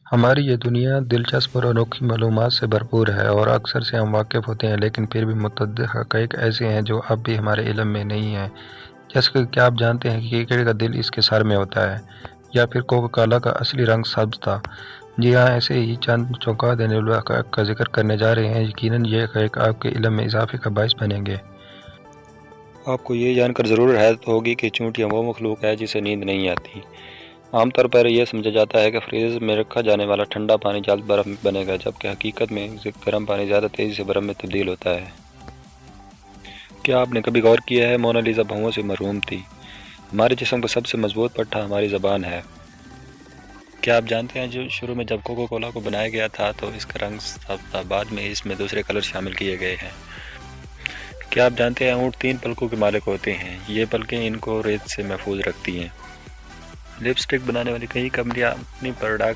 ہماری یہ دنیا دلچسپ اور انوکھی معلومات سے بھرپور ہے اور اکثر سے ہم واقف ہوتے ہیں، لیکن پھر بھی متعدد حقائق ایسے ہیں جو اب بھی ہمارے علم میں نہیں ہیں۔ جیسے کہ کیا آپ جانتے ہیں کہ کیکڑے کا دل اس کے سر میں ہوتا ہے، یا پھر کوکا کولا کا اصلی رنگ سبز تھا؟ جی ہاں، ایسے ہی چند چونکا دینے والے حقائق کا ذکر کرنے جا رہے ہیں۔ یقیناً یہ حقائق آپ کے علم میں اضافے کا باعث بنیں گے۔ آپ کو یہ جان کر ضرور حیرت ہوگی کہ چونٹیاں وہ مخلوق ہے جسے نیند نہیں آتی۔ عام طور پر یہ سمجھا جاتا ہے کہ فریزر میں رکھا جانے والا ٹھنڈا پانی جلد برف بنے گا، جبکہ حقیقت میں گرم پانی زیادہ تیزی سے برف میں تبدیل ہوتا ہے۔ کیا آپ نے کبھی غور کیا ہے مونا لیزا بھوؤں سے محروم تھی؟ ہمارے جسم کا سب سے مضبوط پٹھا ہماری زبان ہے۔ کیا آپ جانتے ہیں جو شروع میں جب کوکا کولا کو بنایا گیا تھا تو اس کا رنگ سبز تھا، بعد میں اس میں دوسرے کلر شامل کیے گئے ہیں۔ کیا آپ جانتے ہیں اونٹ 3 پلکوں کے مالک ہوتے ہیں؟ یہ پلکیں ان کو ریت سے محفوظ رکھتی ہیں۔ لپسٹک بنانے والی کئی کمپنیاں اپنی پروڈکٹ